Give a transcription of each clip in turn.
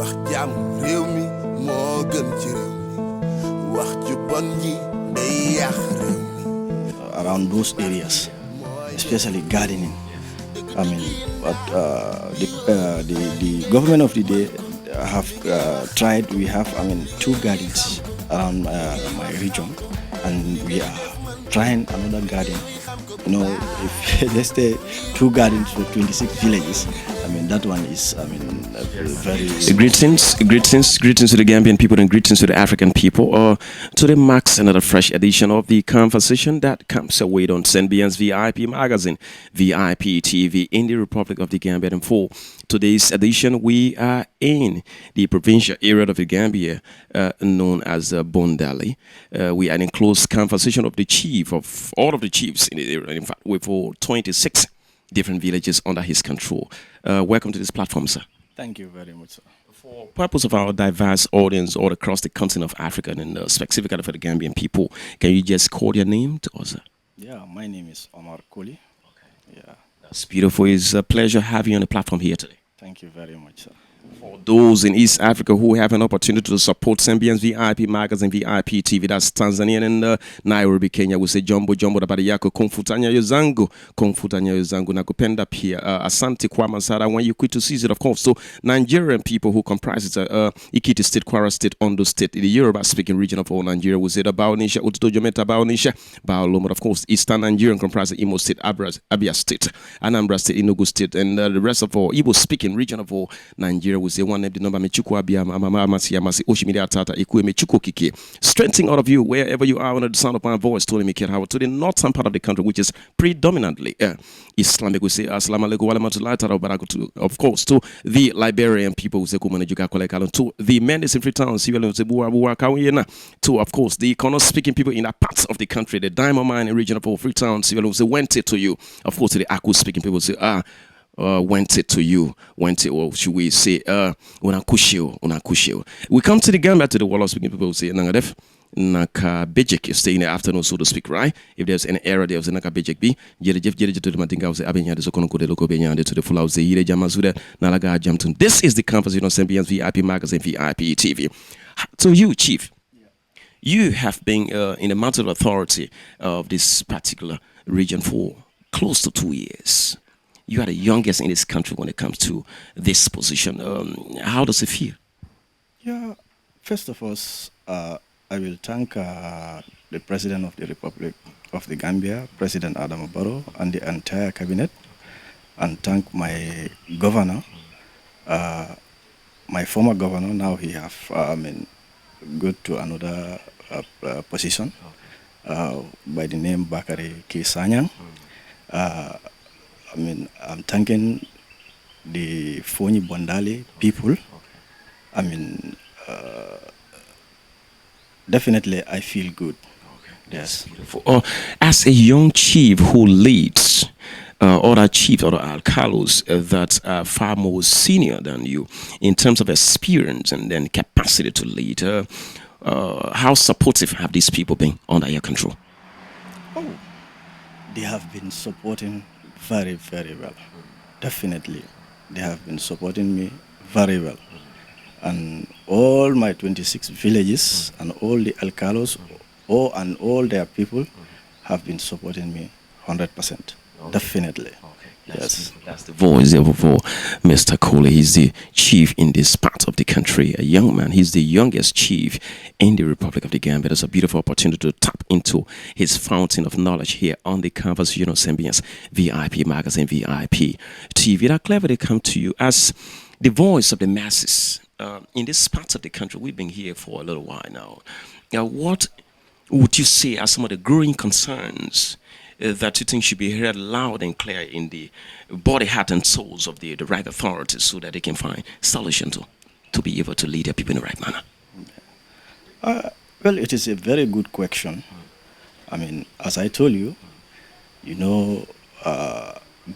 wax jàmm réew mi moo gën ci réew mi wax ju bon ji day yàq réew mi. Around those areas, especially gardening. I mean, but the government of the day have tried. We have, 2 gardens around my region, and we are trying another garden. If let's say 2 gardens for 26 villages, that one is, very. Greetings to the Gambian people and greetings to the African people. Today marks another fresh edition of the conversation that comes away on SNBN's VIP magazine, VIP TV in the Republic of the Gambia. And for today's edition, we are in the provincial area of the Gambia, known as Bondali. We are in close conversation of the chief of all of the chiefs in the area. In fact, we're for 26 different villages under his control. Welcome to this platform, sir. Thank you very much, sir. For purpose of our diverse audience all across the continent of Africa and specifically for the Gambian people, can you just call your name to us, sir? Yeah, my name is Omar Colley. Okay. Yeah. That's beautiful. It's a pleasure having you on the platform here today. Thank you very much, sir. For those in East Africa who have an opportunity to support Zambian's VIP magazine, VIP TV, that's Tanzania and Nairobi, Kenya, we say Jumbo dabari yako kumfutanya yozangu na kupenda pia asante kwa masara when you quit to seize it, of course. So Nigerian people who comprise Ikiti State, Kwara State, Ondo State, the Yoruba speaking region of all Nigeria, we say the Baonisha, Utojometa Baonisha, Baolomot, of course. Eastern Nigerian comprising Imo State, Abia State, Anambra State, Enugu State, and the rest of all Igbo speaking region of all Nigeria, we say one name the number mechuku abia masi oshimiri atata ikue mechuku kiki. Strengthening all of you wherever you are under the sound of my voice, Thony Mikel, to the northern part of the country, which is predominantly Islamic. We say assalamu alaikum wa rahmatullahi barakatuh. Of course, to the Liberian people, to the Mendes in Freetown, to of course the Kono speaking people in that parts of the country, the diamond mining region of Freetown, went it to you. Of course, to the Aku speaking people say went it to you, or should we say, unakushio. We come to the Gambia, to the world speaking people say, Nangadef, Naka Bejek, stay in the afternoon, so to speak, right? If there's any error, there's a Naka Bejek B, Jerejef to the Matinga, Abinya, the Sokonoko, the Loco Benya, to the full house, the Jamazuda, Nalaga Jamton. This is the Conversatoin on Zambian's VIP magazine, VIP TV. So you, Chief, you have been in the mountain authority of this particular region for close to 2 years. You are the youngest in this country when it comes to this position. How does it feel? Yeah, first of all, I will thank the President of the Republic of the Gambia, President Adam Barrow, and the entire cabinet, and thank my governor, my former governor. Now he have go to another position by the name Bakari Kisanyang. I'm thanking the Foni Bondali people. Definitely I feel good. Yes. As a young chief who leads other chiefs or alcalos that are far more senior than you in terms of experience and then capacity to lead, how supportive have these people been under your control? Oh, they have been supporting very, very well. Definitely. They have been supporting me very well. And all my 26 villages and all the alcalos and all their people have been supporting me 100%. Definitely. Yes. That's the voice of Mr. Colley. He's the chief in this part of the country, a young man. He's the youngest chief in the Republic of the Gambia. There's a beautiful opportunity to tap into his fountain of knowledge here on the Conversatoin on Zambian's VIP magazine, VIP TV. That cleverly come to you as the voice of the masses. In this part of the country, we've been here for a little while now. What would you say are some of the growing concerns that you think should be heard loud and clear in the body, heart, and souls of the right authorities so that they can find solution to be able to lead their people in the right manner? Well, it is a very good question. As I told you,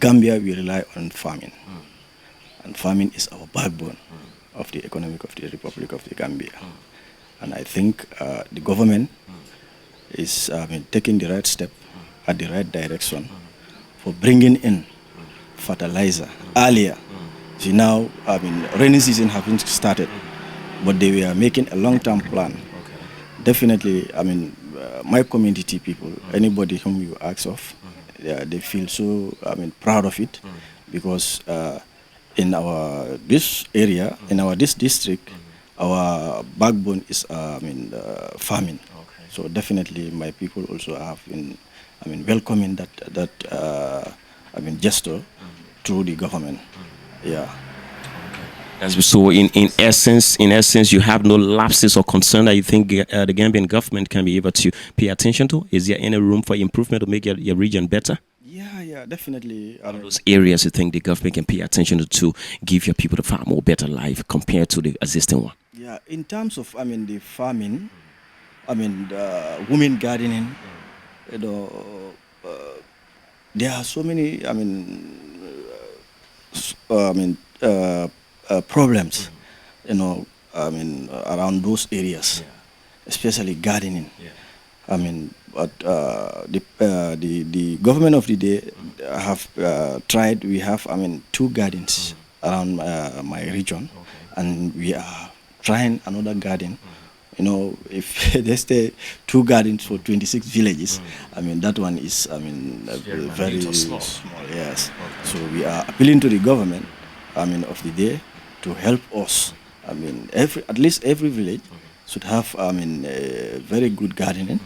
Gambia, we rely on farming. And farming is our backbone of the economic of the Republic of the Gambia. And I think the government is taking the right step at the right direction for bringing in fertilizer earlier See now, I mean, rainy season haven't started, but they were making a long-term plan. Definitely, I mean, my community people, anybody whom you ask of, they feel so, I mean, proud of it, because in our this area, in our this district, our backbone is, I mean, farming. So definitely, my people also have been, I mean, welcoming that I mean, gesture through the government. Yeah. So in essence, you have no lapses or concern that you think the Gambian government can be able to pay attention to? Is there any room for improvement to make your region better? Yeah, definitely. What are those areas you think the government can pay attention to give your people a far more better life compared to the existing one? Yeah, in terms of, I mean, the farming, I mean, women gardening, you know, there are so many, I mean, problems, you know, I mean, around those areas, especially gardening. I mean, but the government of the day have tried. We have, I mean, 2 gardens around my region, and we are trying another garden. You know, if they stay 2 gardens for 26 villages, I mean, that one is, I mean, very small. Yes. So we are appealing to the government, I mean, of the day to help us. I mean, at least every village should have, I mean, very good gardening,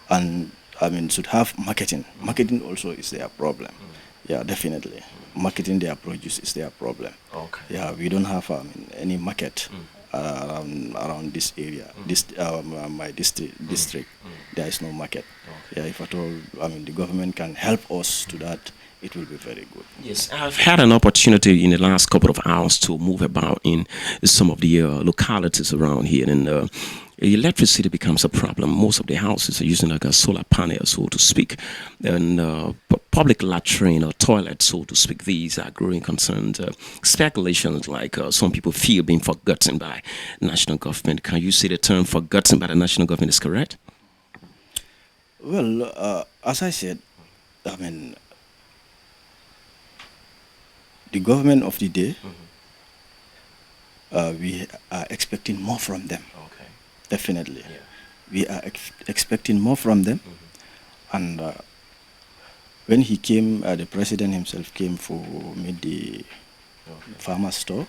and I mean, should have marketing. Marketing also is their problem. Yeah, definitely. Marketing their produce is their problem. Yeah, we don't have, I mean, any market around this area. This my district, there is no market. Yeah, if at all, I mean, the government can help us to that, it will be very good. Yes, I've had an opportunity in the last couple of hours to move about in some of the localities around here, and electricity becomes a problem. Most of the houses are using like a solar panel, so to speak, and public latrine or toilet, so to speak. These are growing concerns. Speculations like some people feel being forgotten by national government. Can you say the term forgotten by the national government is correct? Well, as I said, I mean, the government of the day, we are expecting more from them. Definitely. We are expecting more from them. And when he came, the president himself came for meet the farmer store.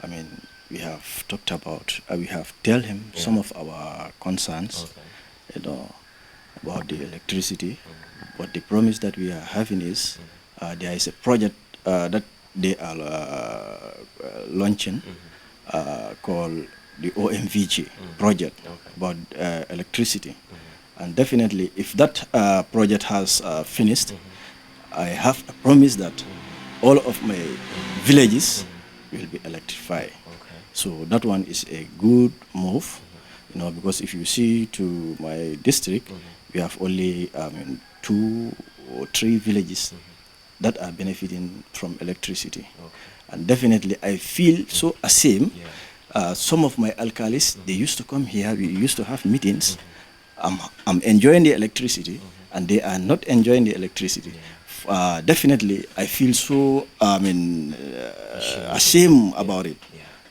I mean, we have talked about, we have tell him some of our concerns, you know, about the electricity. But the promise that we are having is there is a project that they are launching called the OMVG project about electricity. And definitely, if that project has finished, I have a promise that all of my villages will be electrified. So that one is a good move, you know, because if you see to my district, we have only 2 or 3 villages that are benefiting from electricity. And definitely, I feel so ashamed. Some of my alkalis, they used to come here, we used to have meetings. I'm enjoying the electricity, and they are not enjoying the electricity. Definitely, I feel so ashamed about it.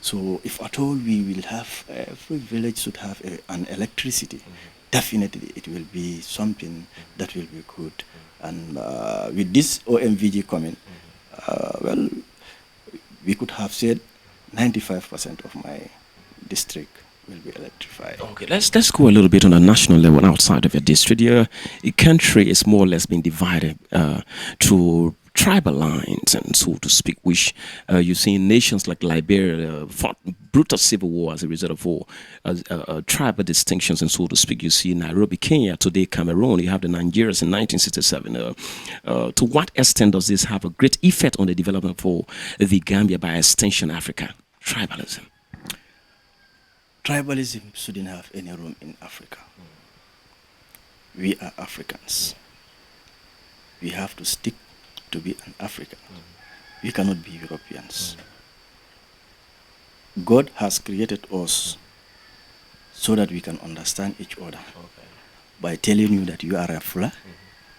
So if at all we will have, every village should have an electricity, definitely it will be something that will be good. And with this OMVG coming, well, we could have said 95% of my district will be electrified. Okay, let's go a little bit on a national level outside of your district. Your country is more or less being divided to tribal lines, and so to speak, which you see in nations like Liberia fought brutal civil war as a result of war, tribal distinctions, and so to speak. You see Nairobi, Kenya, today Cameroon, you have the Nigerians in 1967. To what extent does this have a great effect on the development for the Gambia, by extension Africa? Tribalism. Tribalism shouldn't have any room in Africa. We are Africans. We have to stick to be an African. We cannot be Europeans. God has created us so that we can understand each other. By telling you that you are a Fula,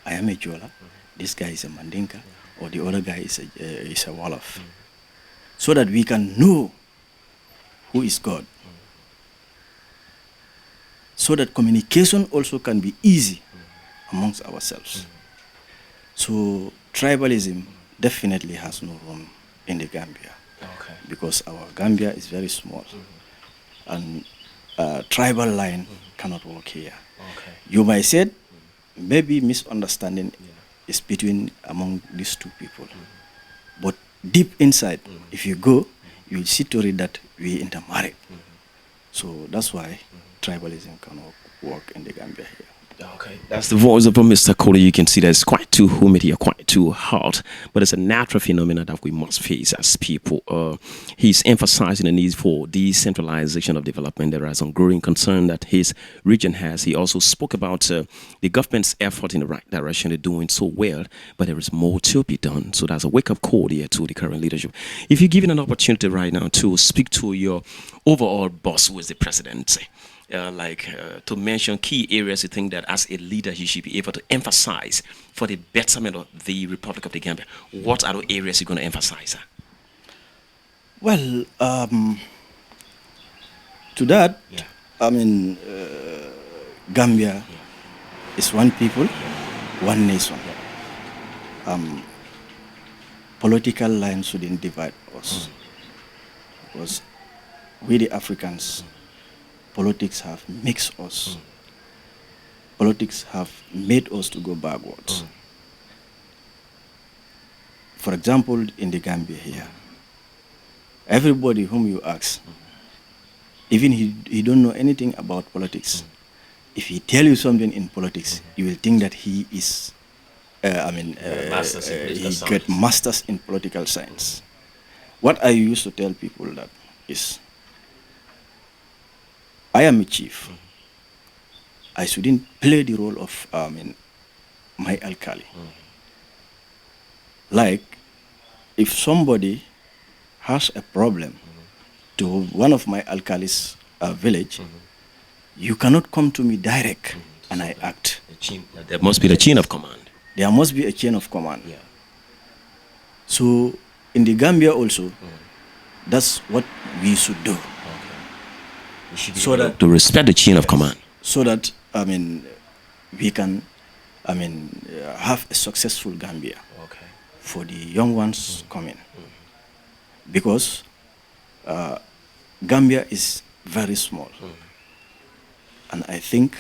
I am a Jola, this guy is a Mandinka, or the other guy is a Wolof. so that we can know who is God. So that communication also can be easy amongst ourselves. So tribalism definitely has no room in the Gambia, because our Gambia is very small, and tribal line cannot work here. You might say maybe misunderstanding is between among these two people, but deep inside, if you go, you will see to read that we intermarried. So that's why tribalism cannot work in the Gambia here. Okay, that's the voice of Mr. Colley. You can see that it's quite too humid here, quite too hot, but it's a natural phenomenon that we must face as people. He's emphasizing the need for decentralization of development. There is some growing concern that his region has. He also spoke about the government's effort in the right direction. They're doing so well, but there is more to be done. So that's a wake-up call here to the current leadership. If you're given an opportunity right now to speak to your overall boss, who is the president, to mention key areas you think that as a leader you should be able to emphasize for the betterment of the Republic of the Gambia, what are the areas you're going to emphasize? Well, to that, I mean, Gambia is one people, one nation. Political lines shouldn't divide us, because we the Africans, politics have mixed us. Politics have made us to go backwards. For example, in the Gambia here, everybody whom you ask, even he don't know anything about politics, if he tell you something in politics, you will think that he is, he get masters in political science. What I used to tell people that is, I am a chief. I shouldn't play the role of my alkali. Like, if somebody has a problem to one of my alkali's village, you cannot come to me direct and I act. There must be the chain of command. There must be a chain of command. So in the Gambia also, that's what we should do. So that to respect the chain of command. So that we can have a successful Gambia for the young ones coming. Because Gambia is very small. And I think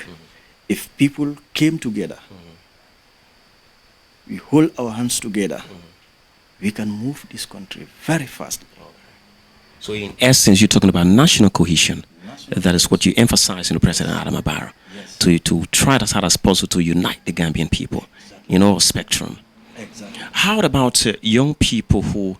if people came together, we hold our hands together, we can move this country very fast. So in essence, you're talking about national cohesion. That is what you emphasize in the President Adam Barrow, to try as hard as possible to unite the Gambian people in all spectrum. Exactly. How about young people who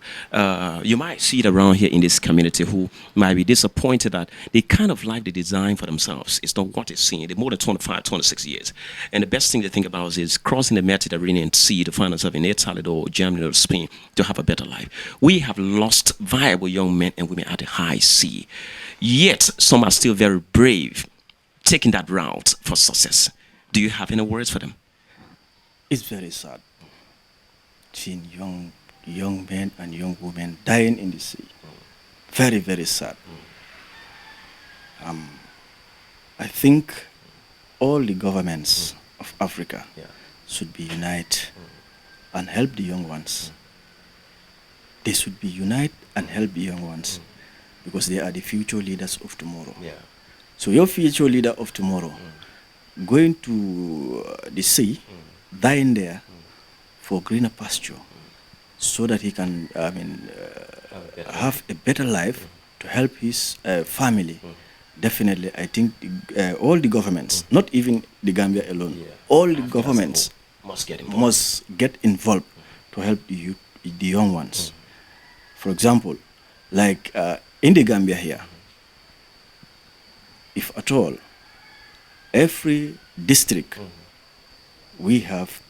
you might see it around here in this community who might be disappointed that they kind of like the design for themselves? It's not what they're seeing. They're more than 25, 26 years. And the best thing they think about is crossing the Mediterranean Sea to find themselves in Italy or Germany or Spain to have a better life. We have lost viable young men and women at the high sea. Yet some are still very brave, taking that route for success. Do you have any words for them? It's very sad seeing young men and young women dying in the sea. Very, very sad. I think all the governments of Africa should be united and help the young ones. They should be united and help the young ones because they are the future leaders of tomorrow. So your future leader of tomorrow going to the sea, dying there for greener pasture, so that he can have a better life to help his family. Definitely, I think all the governments, not even the Gambia alone, all the governments must get involved to help the young ones. For example, like in the Gambia here, if at all, every district we have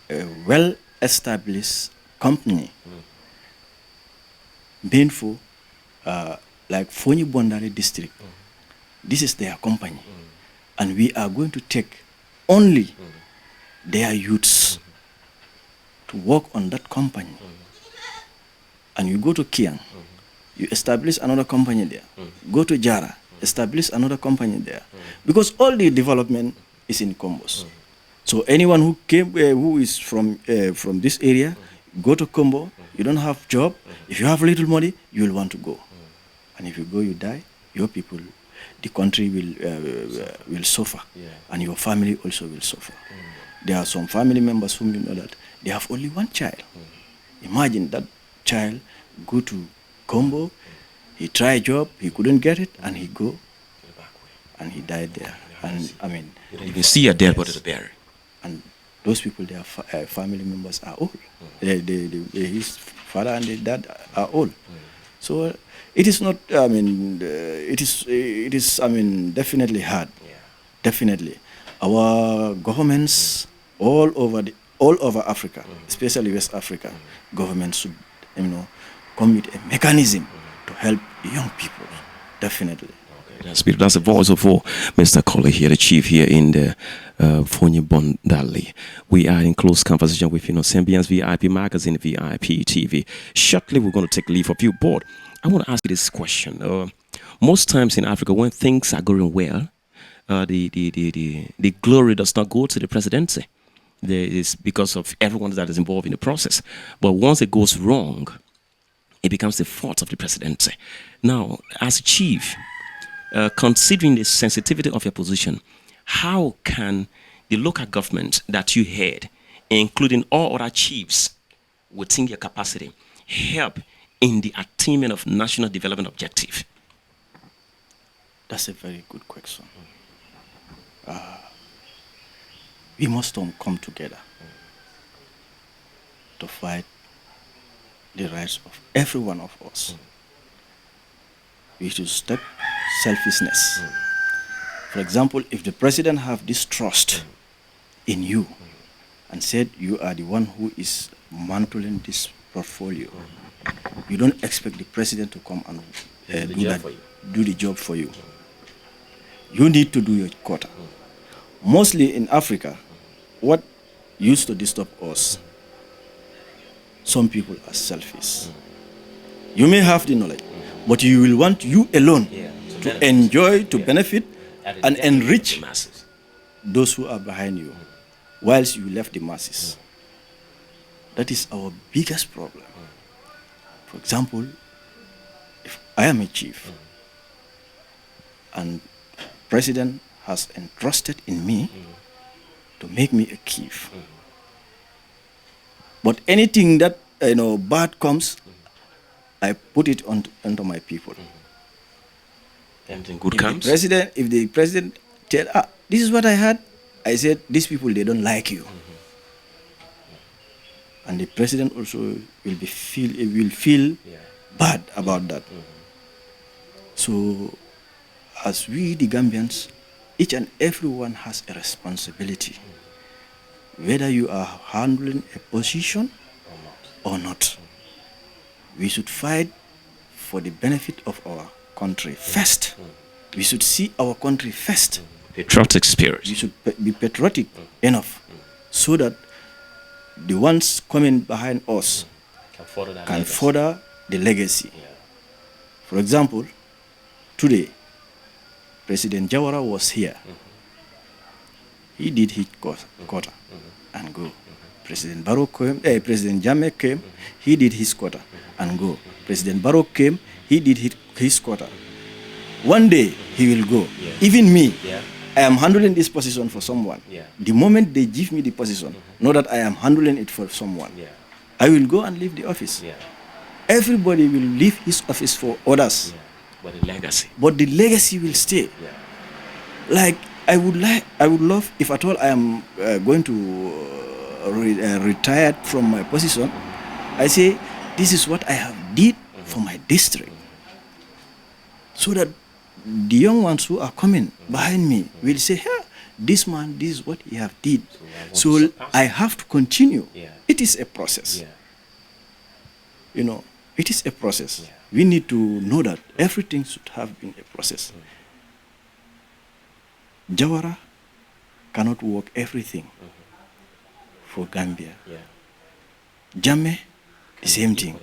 a well-established company, painful, like Foni Bondali district. This is their company, and we are going to take only their youths to work on that company. And you go to Kiang, you establish another company there. Go to Jara, establish another company there. Because all the development is in Combos. So anyone who came, who is from this area, go to Combo, you don't have job, if you have little money, you will want to go. And if you go, you die, your people, the country will suffer, and your family also will suffer. There are some family members whom you know that they have only one child. Imagine that child go to Combo, he try a job, he couldn't get it, and he go, and he died there. And I mean, You don't even see a dead body to bury. and those people, their family members are old. His father and his dad are old. So it is not. I mean, it is. I mean, definitely hard. Definitely, our governments all over Africa, especially West Africa, governments should, come with a mechanism to help young people. Definitely. That's the voice of Mr. Colley here, the chief here in the Foni Bondali. We are in close conversation with Sambians VIP Magazine, VIP TV. Shortly, we're going to take leave of you, but I want to ask you this question. Most times in Africa, when things are going well, the glory does not go to the presidency. There is because of everyone that is involved in the process. But once it goes wrong, it becomes the fault of the presidency. Now, as a chief, considering the sensitivity of your position, how can the local government that you head, including all other chiefs within your capacity, help in the attainment of national development objective? That's a very good question. We must come together to fight the rights of every one of us. We should stop selfishness. For example, if the president have this trust in you and said you are the one who is monitoring this portfolio, you don't expect the president to come and do the job for you. You need to do your quota. Mostly in Africa, what used to disturb us, some people are selfish. You may have the knowledge, but you will want you alone to enjoy, to benefit, and enrich those who are behind you, whilst you left the masses. That is our biggest problem. For example, if I am a chief, and president has entrusted in me to make me a chief, but anything that bad comes, I put it onto my people. Anything good comes? If the president tell, this is what I had, I said, these people, they don't like you. And the president also will feel bad about that. So, as we, the Gambians, each and everyone has a responsibility, whether you are handling a position or not. We should fight for the benefit of our country first. We should see our country first. Patriotic spirit. We should be patriotic enough so that the ones coming behind us can further the legacy. For example, today, President Jawara was here. He did his quota and go. President Barrow came, President Jammeh came, he did his quota and go. President Barrow came, he did his quota. One day he will go. Even me, I am handling this position for someone. The moment they give me the position, know that I am handling it for someone. I will go and leave the office. Everybody will leave his office for others. But the legacy will stay. Like I would love, if at all I am going to retire from my position, I say this is what I have did for my district, so that the young ones who are coming behind me will say, this man, this is what he have did. So I have to continue. It is a process. It is a process. We need to know that everything should have been a process. Jawara cannot work everything for Gambia. Jammeh, the same thing.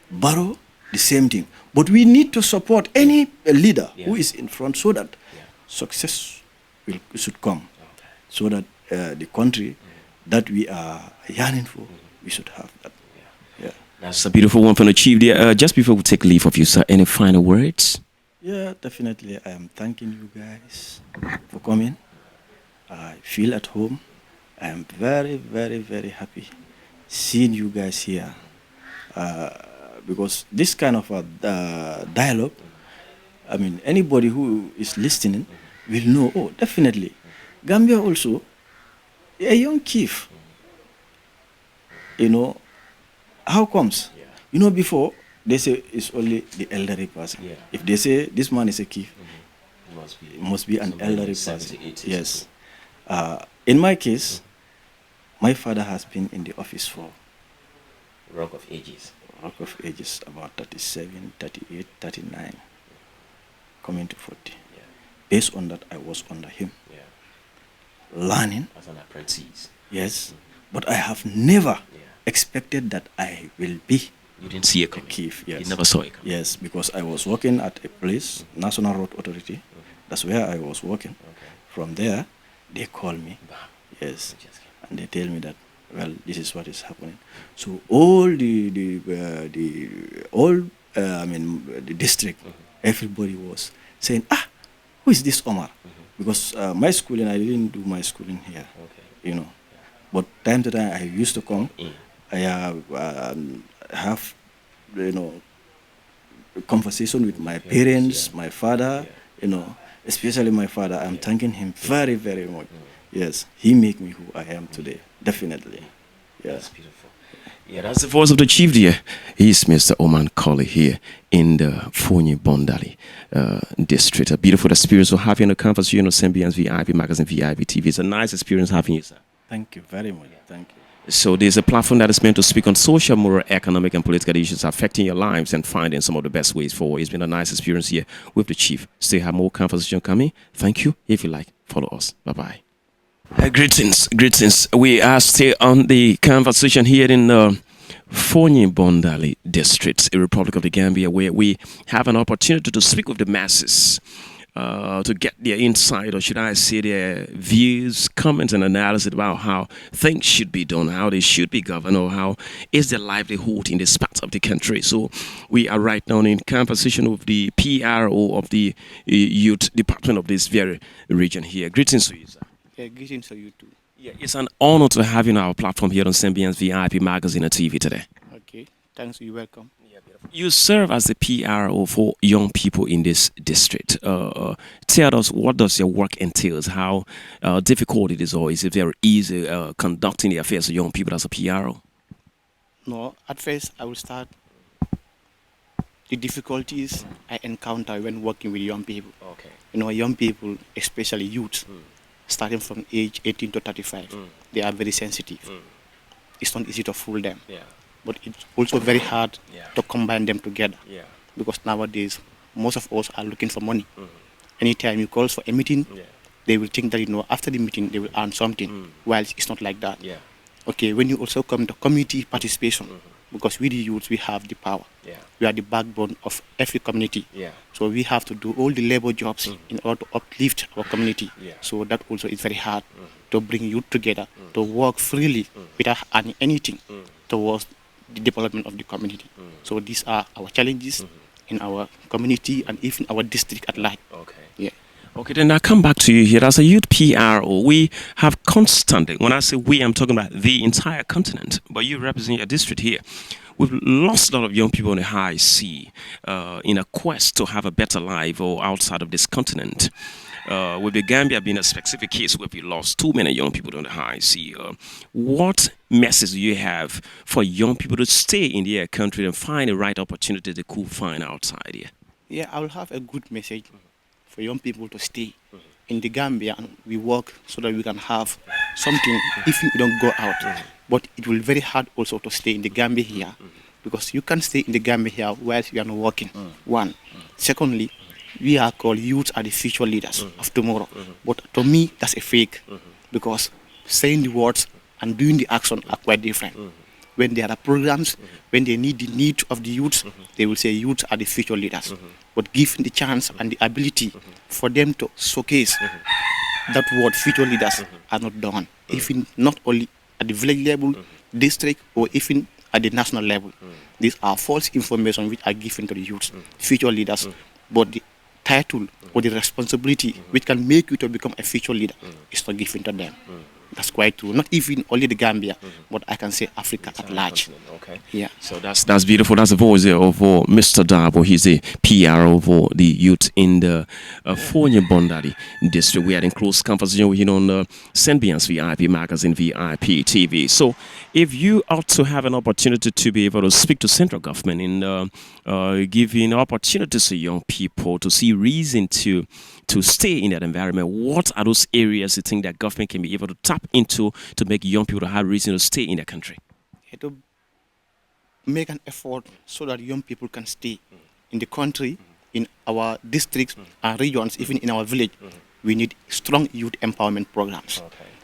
Barrow the same thing. But we need to support any leader who is in front so that success should come. So that the country that we are yearning for, we should have that. Yeah. That's a beautiful one from the chief there. Just before we take leave of you, sir, any final words? Yeah, definitely. I am thanking you guys for coming. I feel at home. I am very, very, very happy seeing you guys here. Because this kind of a dialogue, I mean, anybody who is listening will know, oh, definitely. Gambia also, a young chief. You know, how comes? You know, before, they say it's only the elderly person. If they say this man is a chief, it must be an elderly person. Yes. In my case, my father has been in the office for Rock of Ages. Rock of Ages, about 37, 38, 39, coming to 40. Based on that, I was under him, learning. As an apprentice. Yes, but I have never expected that I will be. You didn't see a chief. Yes. You never saw it. Yes, because I was working at a place, National Road Authority. That's where I was working. From there, they call me. Yes, and they tell me that, well, this is what is happening. So all the district, everybody was saying, who is this Omar? Because my schooling, I didn't do my schooling here, you know. But time to time, I used to come. I have, you know, conversation with my parents, my father, you know, especially my father. I'm thanking him very, very much. Yes, he made me who I am today, definitely. Yeah. That's beautiful. Yeah, that's the voice of the chief there. He's Mr. Omar Colley here in the Foni Bondali district. A beautiful experience of having a conversation on Sembians VIP Magazine, VIP TV. It's a nice experience having you, sir. Thank you very much. Thank you. So there's a platform that is meant to speak on social, moral, economic, and political issues affecting your lives and finding some of the best ways forward. It's been a nice experience here with the chief. Still have more conversation coming. Thank you. If you like, follow us. Bye-bye. Greetings. We are still on the conversation here in Foni Bondali district, a Republic of the Gambia, where we have an opportunity to speak with the masses. To get their insight, or should I say their views, comments, and analysis about how things should be done, how they should be governed, or how is their livelihood in this part of the country. So we are right now in conversation with the PRO of the youth department of this very region here. Greetings to you, sir. Yeah, greetings to you too. Yeah, it's an honor to have you on our platform here on Sembians VIP Magazine and TV today. Okay, thanks. You're welcome. You serve as the PRO for young people in this district. Tell us, what does your work entails? How difficult it is, or is it very easy conducting the affairs of young people as a PRO? No, at first I will start the difficulties I encounter when working with young people. Okay. You know, young people, especially youth, starting from age 18 to 35, they are very sensitive. It's not easy to fool them. Yeah. But it's also very hard to combine them together. Because nowadays, most of us are looking for money. Anytime you call for a meeting, they will think that, you know, after the meeting, they will earn something, while it's not like that. Okay, when you also come to community participation, because we the youths, we have the power. We are the backbone of every community. So we have to do all the labor jobs in order to uplift our community. So that also is very hard to bring youth together, to work freely without earning anything towards the development of the community. So these are our challenges in our community and even our district at large. Okay, then I come back to you here. As a youth PRO, we have constantly, when I say we, I'm talking about the entire continent, but you represent your district here. We've lost a lot of young people on the high sea in a quest to have a better life or outside of this continent. With the Gambia being a specific case where we lost too many young people on the high sea, what message do you have for young people to stay in their country and find the right opportunity they could find outside here? Yeah, I will have a good message for young people to stay in the Gambia, and we work so that we can have something if we don't go out. But it will be very hard also to stay in the Gambia here, because you can stay in the Gambia here whilst you are not working. One. Secondly, we are called youths are the future leaders of tomorrow. But to me, that's a fake, because saying the words and doing the action are quite different. when there are programs, when they need the need of the youths, they will say youths are the future leaders. But given the chance and the ability for them to showcase that word future leaders are not done, even not only at the village level, district, or even at the national level. These are false information which are given to the youths, future leaders, but the title or the responsibility which can make you to become a future leader is not given to them. That's quite true. Not even only the Gambia, but I can say Africa at large. Okay. Yeah. So that's beautiful. That's the voice of Mr. Dabo. He's a PR for the youth in the Foni Bondali district. We had in close conversation with him on Sembiance VIP magazine, VIP TV. So if you are to have an opportunity to be able to speak to central government in giving opportunities to young people to see reason to stay in that environment, what are those areas you think that government can be able to tap into to make young people have reason to stay in their country? To make an effort so that young people can stay in the country, in our districts and regions, even in our village, we need strong youth empowerment programs.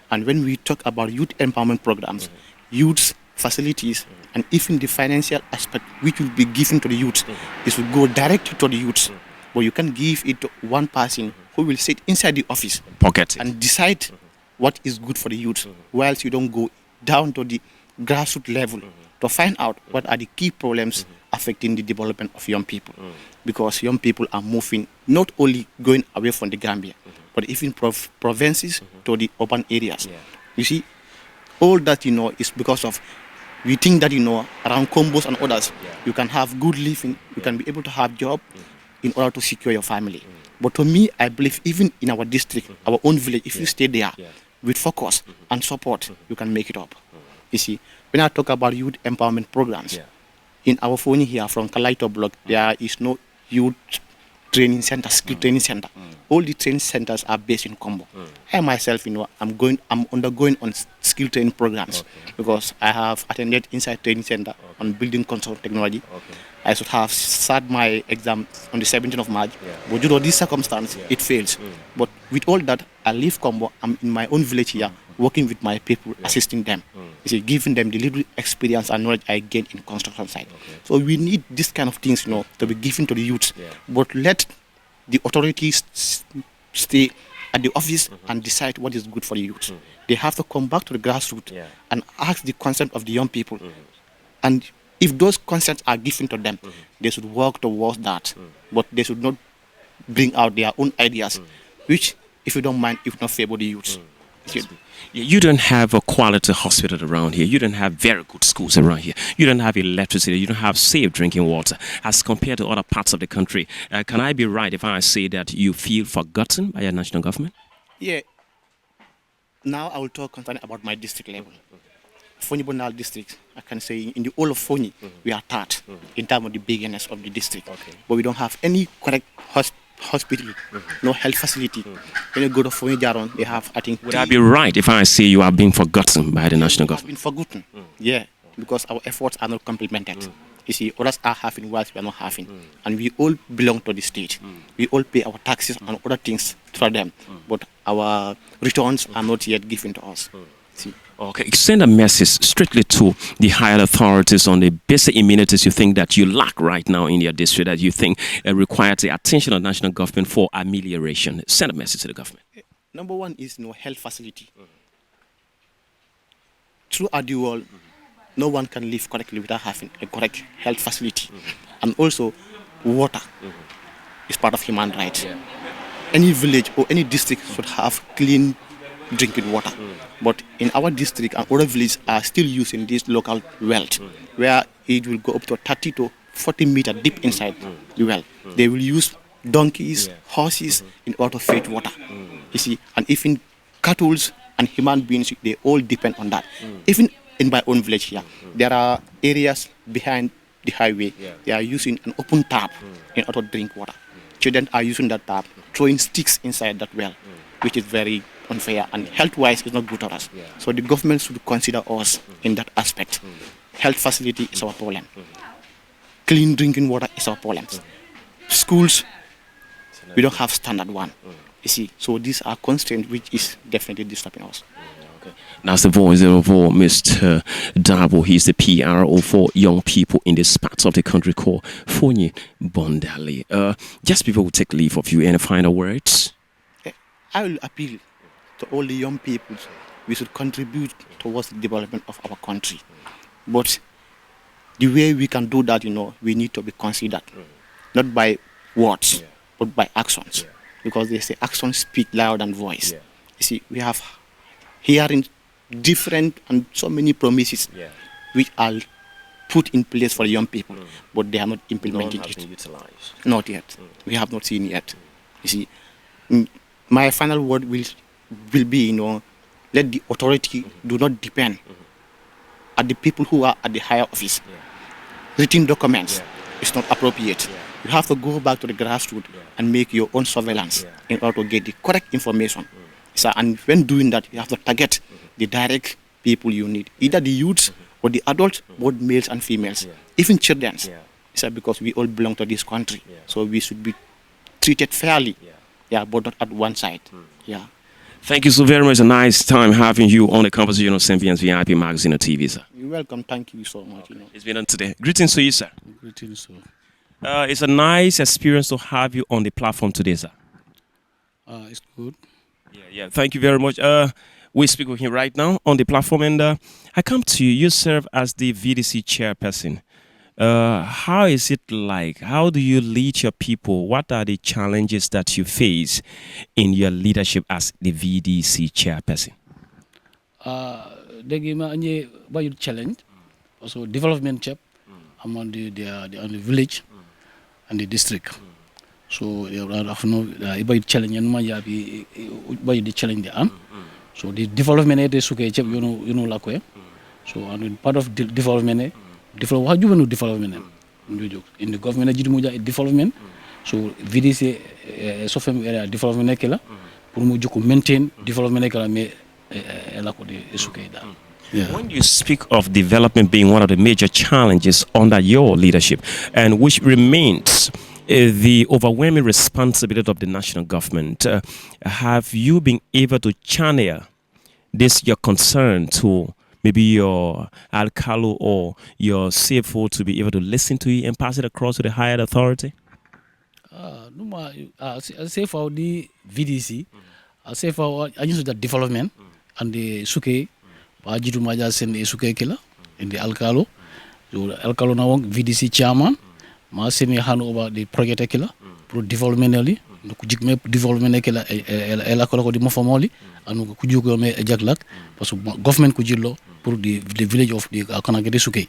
And when we talk about youth empowerment programs, youth facilities, and even the financial aspect which will be given to the youth, this will go directly to the youth. But you can give it to one person who will sit inside the office Pocket and decide what is good for the youth, whilst you don't go down to the grassroots level to find out what are the key problems affecting the development of young people. Because young people are moving, not only going away from the Gambia, but even provinces to the urban areas. You see, all that is because of, we think that around combos and others, you can have good living, you can be able to have job in order to secure your family. But to me, I believe even in our district, our own village, if you stay there with focus and support, you can make it up. You see, when I talk about youth empowerment programs, in our Foni here from Kalaito block, there is no youth training center, skill training center. All the training centers are based in Combo. I myself, I'm undergoing on skill training programs because I have attended inside training center on building control technology. I should have sat my exam on the 17th of March, but due to this circumstance, it fails. But with all that, I leave Combo, I'm in my own village here, working with my people, assisting them. You see, giving them the little experience and knowledge I gain in construction site. So we need this kind of things, to be given to the youths. But let the authorities stay at the office and decide what is good for the youth. They have to come back to the grassroots and ask the consent of the young people. And if those consents are given to them, they should work towards that. But they should not bring out their own ideas, which, if you don't mind, if not favor the youth. You don't have a quality hospital around here. You don't have very good schools around here. You don't have electricity. You don't have safe drinking water as compared to other parts of the country. Can I be right if I say that you feel forgotten by your national government? Yeah. Now I will talk concerning about my district level. Foni Bondali district, I can say in the whole of Foni, we are third in terms of the bigness of the district. But we don't have any correct hospital, no health facility. When you go to Foni Jaron, they have, I think... Would I be right if I say you are being forgotten by the national government? Been forgotten, yeah, because our efforts are not complemented. You see, others are having whilst we are not having. And we all belong to the state. We all pay our taxes and other things for them. But our returns are not yet given to us. See? Okay, send a message strictly to the higher authorities on the basic amenities you think that you lack right now in your district, that you think requires the attention of the national government for amelioration. Send a message to the government. Number one is health facility. Throughout the world, no one can live correctly without having a correct health facility. And also, water is part of human rights. Any village or any district should have clean drinking water. But in our district and other villages are still using this local well, where it will go up to 30 to 40 meters deep inside the well. They will use donkeys, horses in order to fetch water. You see, and even cattle and human beings, they all depend on that. Even in my own village here, there are areas behind the highway. They are using an open tap in order to drink water. Children are using that tap, throwing sticks inside that well, which is very unfair and health-wise is not good to us. So the government should consider us in that aspect. Health facility is our problem. Clean drinking water is our problem. Schools, we don't have standard one. You see, so these are constraints which is definitely disturbing us. That's the voice of Mr. Dabo. He's the PRO for young people in this part of the country called Foni, Bondali. Just before we take leave of you, any final words? I will appeal to all the young people. We should contribute towards the development of our country. But the way we can do that, we need to be considered. Not by words, but by actions. Because they say actions speak louder than voice. You see, we have hearing different and so many promises which are put in place for young people, but they are not implemented yet. Not yet. We have not seen yet. You see, my final word will be, let the authority do not depend at the people who are at the higher office. Written documents is not appropriate. You have to go back to the grassroots and make your own surveillance in order to get the correct information. So, and when doing that, you have to target the direct people you need, either the youths or the adults, both males and females, even children. So, because we all belong to this country, so we should be treated fairly, but not at one side. Thank you so very much. A nice time having you on the Conversation of Champions VIP Magazine and TV, sir. You're welcome. Thank you so much. It's been on today. Greetings to you, sir. Greetings, sir. It's a nice experience to have you on the platform today, sir. It's good. Yeah. Thank you very much. We speak with him right now on the platform, and I come to you. You serve as the VDC chairperson. How is it like? How do you lead your people? What are the challenges that you face in your leadership as the VDC chairperson? They give me a challenge. Also, development chap among the village and the district. So you have no challenge and my challenge the so the development is okay. You know like way. So and part of development, how do you know development? In the government, development. So VDC software area development kela. Pour maintain development kela me is okay. When you speak of development being one of the major challenges under your leadership, and which remains the overwhelming responsibility of the national government, have you been able to channel your concern to maybe your alcalo or your CFO to be able to listen to you and pass it across to the higher authority? Say for the VDC, say for the development and the suke, Ajitu Maja send the suke killer in the alcalo. So alcalo now VDC chairman. Ma semi hand over the project killer pro developmentally no kujikme development killer ela ko di mofamoli anu kujugo me jaglak parce que government kujillo pour the village of the kanagede suke.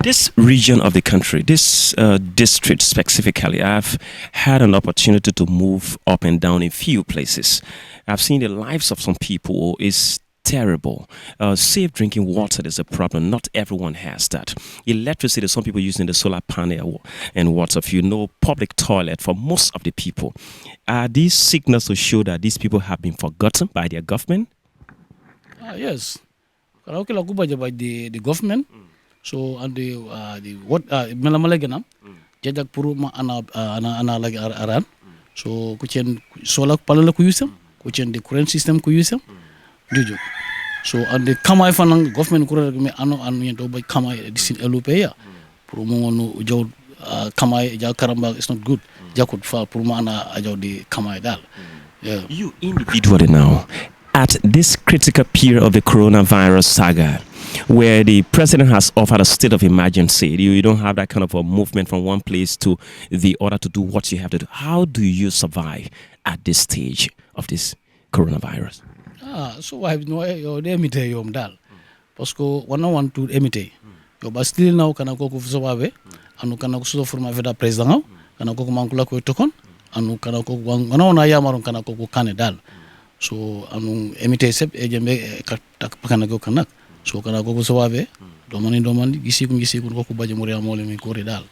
This region of the country, this district specifically, I've had an opportunity to move up and down in few places. I've seen the lives of some people is terrible. Safe drinking water is a problem. Not everyone has that. Electricity, some people using the solar panel and water. If you know, public toilet for most of the people. Are these signals to show that these people have been forgotten by their government? Yes. By the government. So and the what melamalaganam jajak puruma ana lagi aran. So kuchen solar panel ku usam, kuchen the current system ku usam. Juju. So and the kamai fanang government kura me ano yento by kamai disin elupeya. Purumo no jaw kamai jaw karamba is not good. Jakut fa puruma ana ajaw di kamai dal. You individually now, at this critical period of the coronavirus saga, where the president has offered a state of emergency, you don't have that kind of a movement from one place to the other to do what you have to do. How do you survive at this stage of this coronavirus? So I have no emite yom dal. Pasko 112 emite. Yo ba still now kana ko survive anu kana ko so forma veda president kana ko mankula ko tokon anu kana ko wana yamaron kana ko kane dal. So anu emite sep e jembe tak kana ko kana so kana ko survive domani gisi ko ko baje muri amole mi ko dal.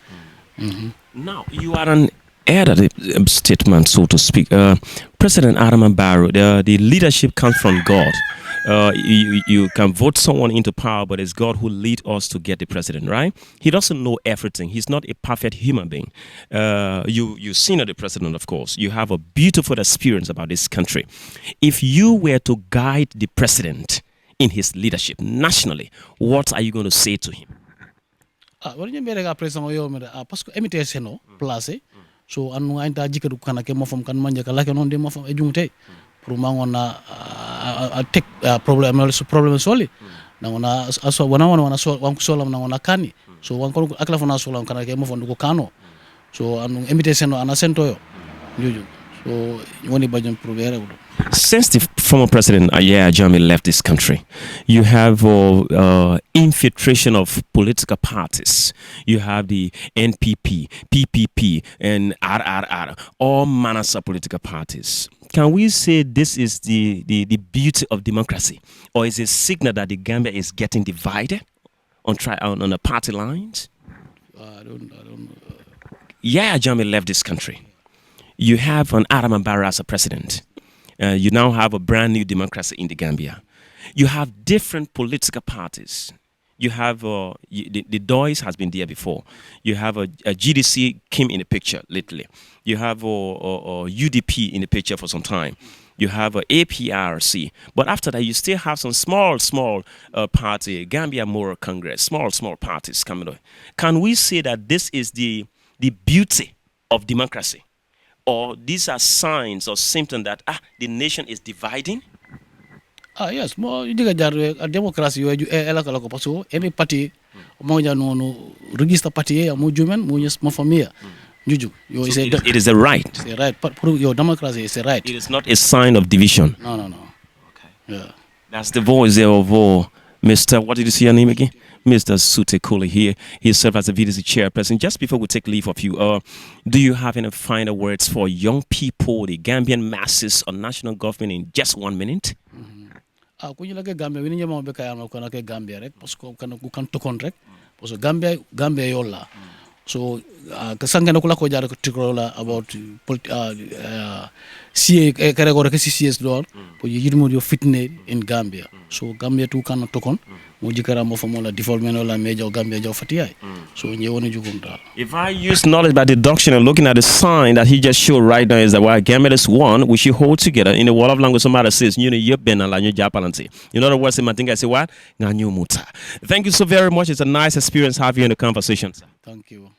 Now you are an added statement, so to speak. President Adam Barrow, the leadership comes from God. you can vote someone into power, but it's God who lead us to get the president, right? He doesn't know everything. He's not a perfect human being. You've seen the president, of course. You have a beautiful experience about this country. If you were to guide the president in his leadership nationally, what are you going to say to him? Wala nyambere ga president yo mere parce que MTS no place so anu anta jikadu kana ke mofam kan manja kala ke non de mofam e jungte pour mangona tek problem soli nangona aso wana so wanku solam nangona kani so wanko akla fona solam kana ke mofam ko kano so anu MTS no ana sento yo juju so woni bajon pour were Since the former president Yahya Jammeh left this country, you have infiltration of political parties. You have the NPP, PPP, and RRR, all manners of political parties. Can we say this is the beauty of democracy, or is it a signal that the Gambia is getting divided on the party lines? I don't know. Yahya Jammeh left this country. You have an Adama Barrow as a president. You now have a brand new democracy in the Gambia. You have different political parties. You have the DOIS has been there before. You have a GDC came in the picture lately. You have a UDP in the picture for some time. You have a APRC. But after that, you still have some small party, Gambia Moral Congress, small parties coming on. Can we say that this is the beauty of democracy? Or these are signs or symptoms that the nation is dividing? Yes, more democracy elaka paso any party mo no register party mo jumen mo famia juju yo so it is a right. It's a right, but your democracy is a right. It is not a sign of division. No. Okay. Yeah. That's the voice there of Mr. What did you say your name again? Mr. Colley here. He serves as the VDC chairperson. Just before we take leave of you, do you have any final words for young people, the Gambian masses, or national government in just 1 minute? Kunya lage Gambia wini nyama beka yama kana ke Gambia rek parce que kana ku kan tokon rek parce que Gambia yolla so kasanga na kula ko jara ko tikrola about CA kare gore ke CCS door pour yidmo yo fitne in Gambia so Gambia tu kan tokon mo jikara mo famola development la mejo Gambia jo fatiyai so nyewone jugumta. If I use knowledge by deduction and looking at the sign that he just showed right now is that why Gambia is one, we should hold together. In the world of language, somebody says, you know, you've been a language Japanese. In other words, I think I say what? Thank you so very much. It's a nice experience having you in the conversation. Thank you.